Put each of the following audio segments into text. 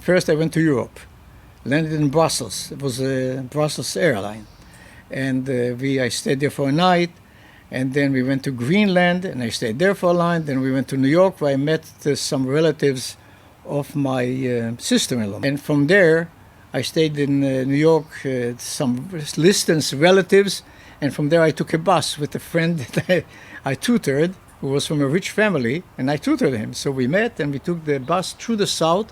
First I went to Europe, landed in Brussels. It was a Brussels airline. And I stayed there for a night, and then we went to Greenland, and I stayed there for a night. Then we went to New York, where I met some relatives of my sister-in-law. And from there, I stayed in New York, some distant relatives, and from there I took a bus with a friend that I tutored, who was from a rich family, and I tutored him. So we met, and we took the bus through the South,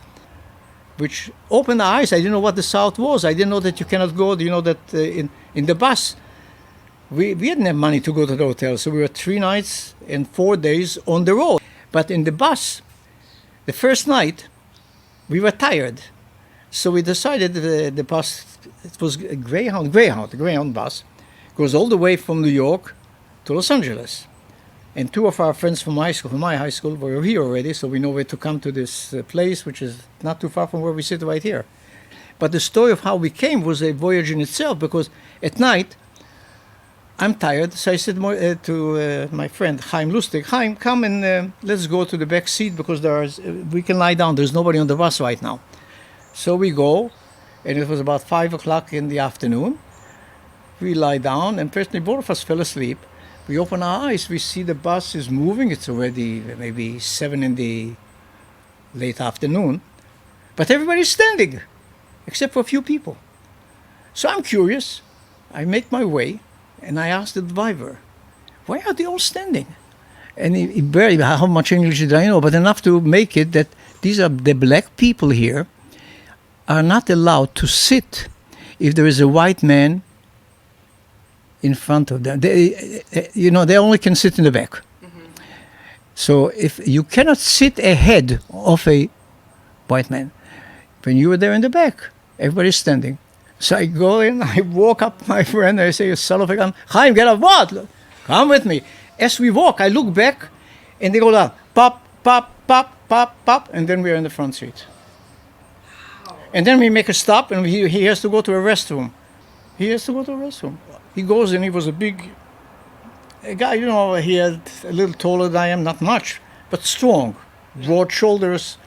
which opened our eyes. I didn't know what the South was. I didn't know that you cannot go, that in the bus, we didn't have money to go to the hotel, so we were 3 nights and 4 days on the road. But in the bus, the first night, we were tired. So we decided the bus, it was a Greyhound bus, goes all the way from New York to Los Angeles. And 2 of our friends from my high school, were here already, so we know where to come to this place, which is not too far from where we sit right here. But the story of how we came was a voyage in itself, because at night, I'm tired, so I said to my friend Chaim Lustig, Chaim, come and let's go to the back seat, because we can lie down, there's nobody on the bus right now. So we go, and it was about 5 o'clock in the afternoon. We lie down, and personally both of us fell asleep. We open our eyes, we see the bus is moving. It's already maybe 7 in the late afternoon. But everybody's standing, except for a few people. So I'm curious. I make my way, and I ask the driver, why are they all standing? And he barely, how much English did I know, but enough to make it that these are the black people here are not allowed to sit if there is a white man in front of them. They only can sit in the back. Mm-hmm. So if you cannot sit ahead of a white man, when you were there in the back, everybody's standing. So I go in, I walk up my friend, I say, son of a gun, Chaim, get up, what? Come with me. As we walk, I look back, and they go down, pop, pop, pop, pop, pop, and then we're in the front seat. And then we make a stop, and he has to go to a restroom. He goes in, he was a big guy, he had a little taller than I am, not much, but strong, broad shoulders.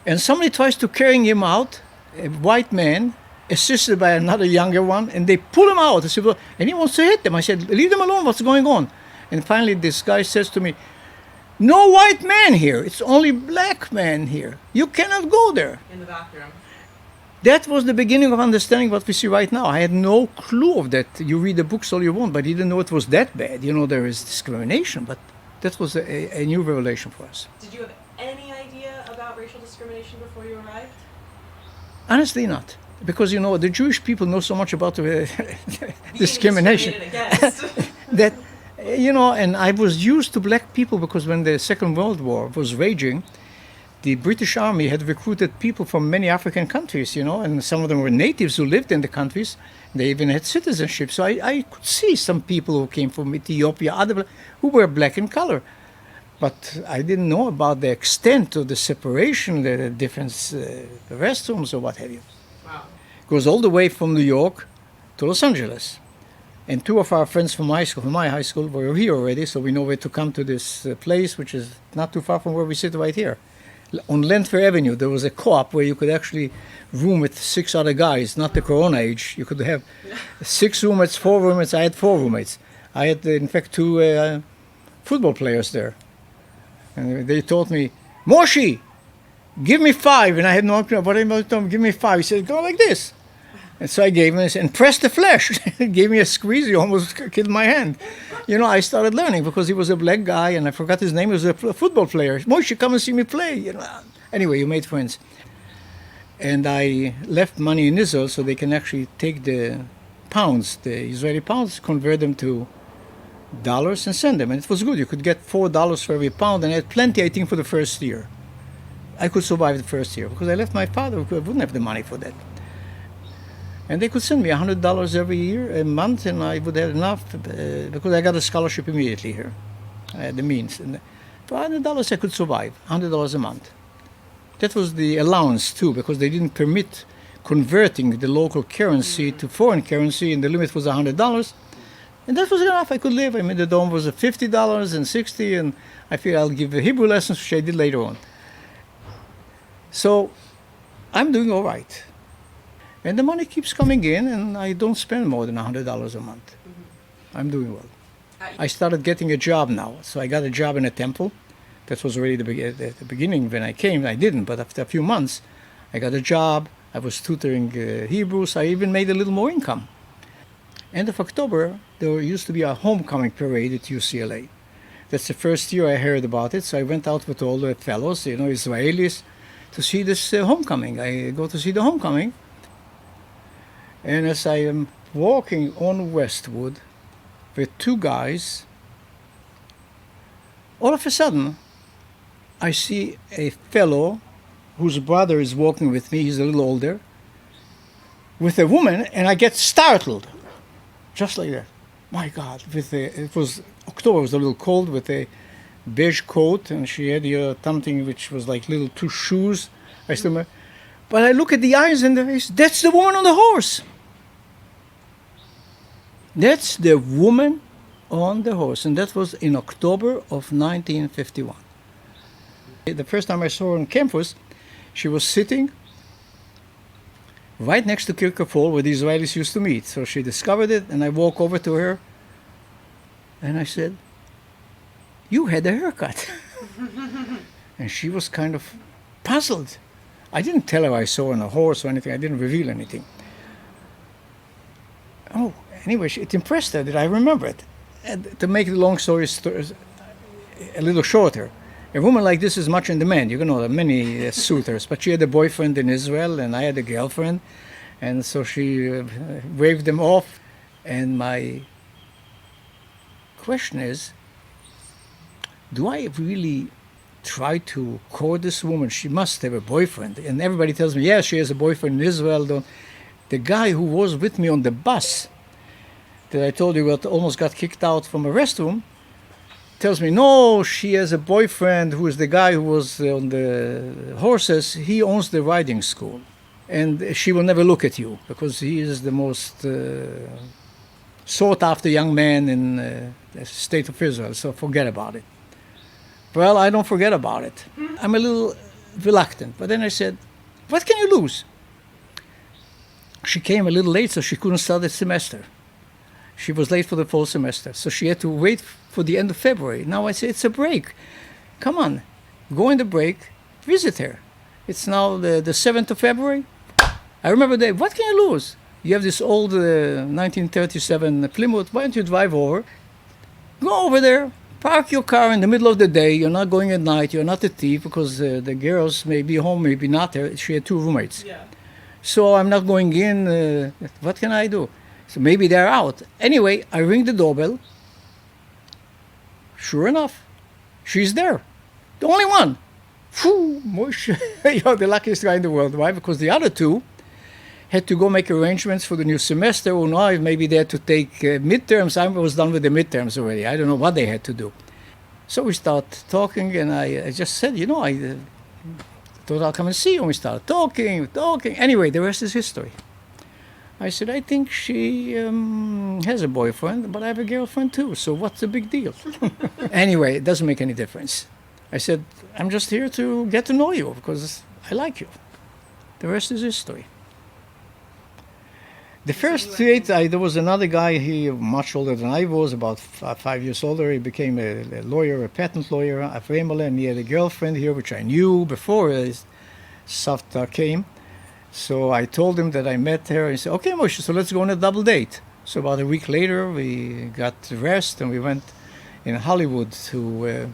And somebody tries to carry him out, a white man, assisted by another younger one, and they pull him out. I said, well, and he wants to hit them. I said, leave them alone, what's going on? And finally this guy says to me, no white man here, it's only black man here. You cannot go there. In the bathroom. That was the beginning of understanding what we see right now. I had no clue of that. You read the books all you want, but you didn't know it was that bad. There is discrimination, but that was a new revelation for us. Did you have any idea about racial discrimination before you arrived? Honestly, not. Because, the Jewish people know so much about discrimination. That, and I was used to black people because when the Second World War was raging, the British Army had recruited people from many African countries, and some of them were natives who lived in the countries. They even had citizenship. So I could see some people who came from Ethiopia, who were black in color. But I didn't know about the extent of the separation, the different restrooms or what have you. Wow. It goes all the way from New York to Los Angeles. And 2 of our friends from my high school, were here already, so we know where to come to this place, which is not too far from where we sit right here. On Landfair Avenue, there was a co-op where you could actually room with 6 other guys, not the Corona age. You could have 6 roommates, 4 roommates. I had 4 roommates. I had, in fact, 2 football players there. And they told me, Moshe, give me 5. And I had no idea. What am I telling him? Give me 5. He said, go like this. And so I gave him and press the flash. He gave me a squeeze. He almost killed my hand. I started learning because he was a black guy, and I forgot his name. He was a football player. Moshe, come and see me play. Anyway, you made friends. And I left money in Israel so they can actually take the pounds, the Israeli pounds, convert them to dollars and send them. And it was good. You could get $4 for every pound, and I had plenty, I think, for the first year. I could survive the first year because I left my father who wouldn't have the money for that. And they could send me $100 every year, a month, and I would have enough because I got a scholarship immediately here. I had the means. And for $100 I could survive, $100 a month. That was the allowance too, because they didn't permit converting the local currency to foreign currency, and the limit was $100. And that was enough. I could live. The dorm was $50 and $60, and I figured I'll give the Hebrew lessons, which I did later on. So I'm doing all right. And the money keeps coming in, and I don't spend more than $100 a month. I'm doing well. I started getting a job now. So I got a job in a temple. That was already the beginning when I came. I didn't, but after a few months, I got a job. I was tutoring Hebrew, so I even made a little more income. End of October, there used to be a homecoming parade at UCLA. That's the first year I heard about it, so I went out with all the fellows, Israelis, to see this homecoming. I go to see the homecoming, and as I am walking on Westwood with two guys, all of a sudden, I see a fellow whose brother is walking with me, he's a little older, with a woman, and I get startled, just like that. My God, it was October, it was a little cold, with a beige coat, and she had something which was like little two shoes. I still remember. But I look at the eyes and the face, that's the woman on the horse. That's the woman on the horse, and that was in October of 1951. The first time I saw her on campus, she was sitting right next to Kirkhoff Hall where the Israelis used to meet. So she discovered it, and I walk over to her, and I said, "You had a haircut." And she was kind of puzzled. I didn't tell her I saw her on a horse or anything. I didn't reveal anything. Oh, anyway, it impressed her that I remember it. And to make the long story a little shorter, a woman like this is much in demand. You know, there are many suitors, but she had a boyfriend in Israel, and I had a girlfriend, and so she waved them off. And my question is, do I really try to court this woman? She must have a boyfriend. And everybody tells me, yes, she has a boyfriend in Israel. The guy who was with me on the bus that I told you almost got kicked out from a restroom tells me, no, she has a boyfriend who is the guy who was on the horses. He owns the riding school. And she will never look at you because he is the most sought after young man in the state of Israel. So forget about it. Well, I don't forget about it. I'm a little reluctant. But then I said, what can you lose? She came a little late, so she couldn't start the semester. She was late for the fall semester, so she had to wait for the end of February. Now I say, it's a break. Come on, go in the break, visit her. It's now the 7th of February. I remember that. What can you lose? You have this old 1937 Plymouth. Why don't you drive over? Go over there, park your car in the middle of the day. You're not going at night. You're not a thief because the girls may be home, maybe not. She had two roommates. Yeah. So I'm not going in. What can I do? So maybe they're out. Anyway, I ring the doorbell. Sure enough, she's there. The only one. Phew, Moshe, you're the luckiest guy in the world. Why? Because the other two had to go make arrangements for the new semester. Or now maybe they had to take midterms. I was done with the midterms already. I don't know what they had to do. So we start talking, and I just said, I thought I'll come and see you. And we started talking. Anyway, the rest is history. I said, I think she has a boyfriend, but I have a girlfriend too, so what's the big deal? Anyway, it doesn't make any difference. I said, I'm just here to get to know you because I like you. The rest is history. The first date, there was another guy, he much older than I was, about 5 years older. He became a lawyer, a patent lawyer, and he had a girlfriend here, which I knew before Zaffa came. So I told him that I met her, and he said, okay, Moshe, so let's go on a double date. So about a week later, we got dressed, and we went in Hollywood to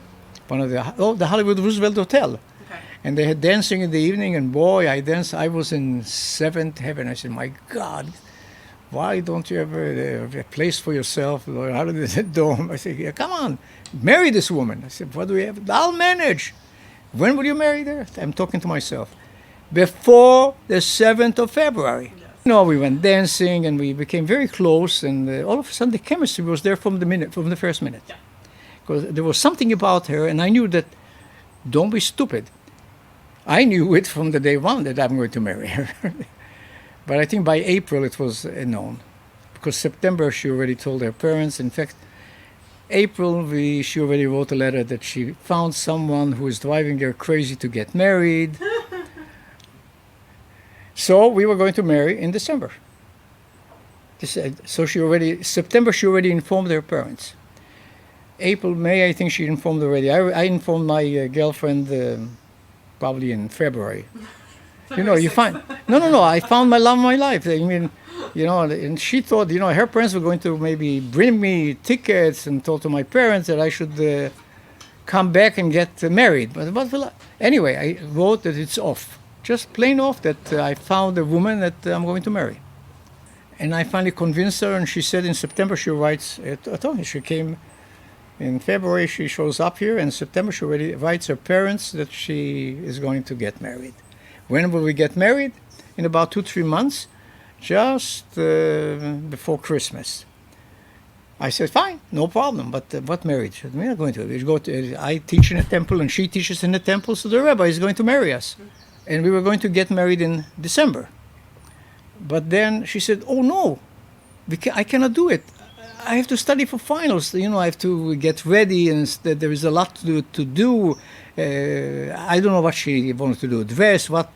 one of the Hollywood Roosevelt Hotel. Okay. And they had dancing in the evening, and boy, I danced. I was in seventh heaven. I said, my God, why don't you have a place for yourself? Out of the dome. I said, yeah, come on, marry this woman. I said, what do we have? I'll manage. When will you marry her? I'm talking to myself. Before the 7th of February. Yes. We went dancing and we became very close, and all of a sudden the chemistry was there from the first minute. Yeah. Because there was something about her, and I knew that, don't be stupid. I knew it from the day one that I'm going to marry her. But I think by April it was known. Because September she already told her parents. In fact, April she already wrote a letter that she found someone who is driving her crazy to get married. So we were going to marry in December. So September she already informed her parents. April, May, I think she informed already. I informed my girlfriend probably in February. You know, you find no. I found my love of my life. I mean, you know, and she thought, you know, her parents were going to maybe bring me tickets and told to my parents that I should come back and get married. But anyway, I wrote that it's off, just plain off, that I found a woman that I'm going to marry. And I finally convinced her, and she said in September she writes. I told her she came. In February she shows up here, and in September she already writes her parents that she is going to get married. When will we get married? In about 2-3 months, just before Christmas. I said, fine, no problem, but what marriage? We are going to. I teach in a temple and she teaches in a temple, so the rabbi is going to marry us. And we were going to get married in December. But then she said, oh no, I cannot do it. I have to study for finals. You know, I have to get ready, and there is a lot to do. I don't know what she wanted to do. Dress, what?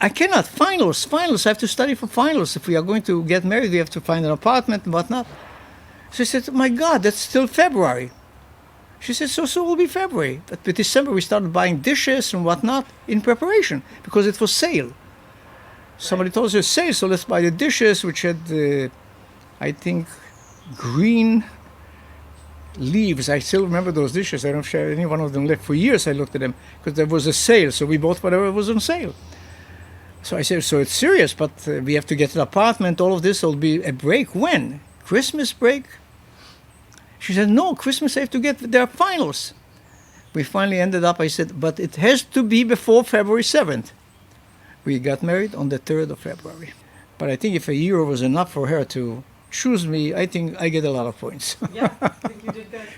I cannot. Finals. I have to study for finals. If we are going to get married, we have to find an apartment and whatnot. So I said, my God, that's still February. She said, so will be February. But by December, we started buying dishes and whatnot in preparation because it was sale. Somebody told us it's sale, so let's buy the dishes, which had, I think, green leaves. I still remember those dishes. I don't share any one of them left. For years I looked at them because there was a sale, so we bought whatever was on sale. So I said, so it's serious, but we have to get an apartment. All of this will be a break. When? Christmas break? She said, no, Christmas I have to get their finals. We finally ended up, I said, but it has to be before February 7th. We got married on the 3rd of February. But I think if a year was enough for her to choose me, I think I get a lot of points. Yeah, I think you did good.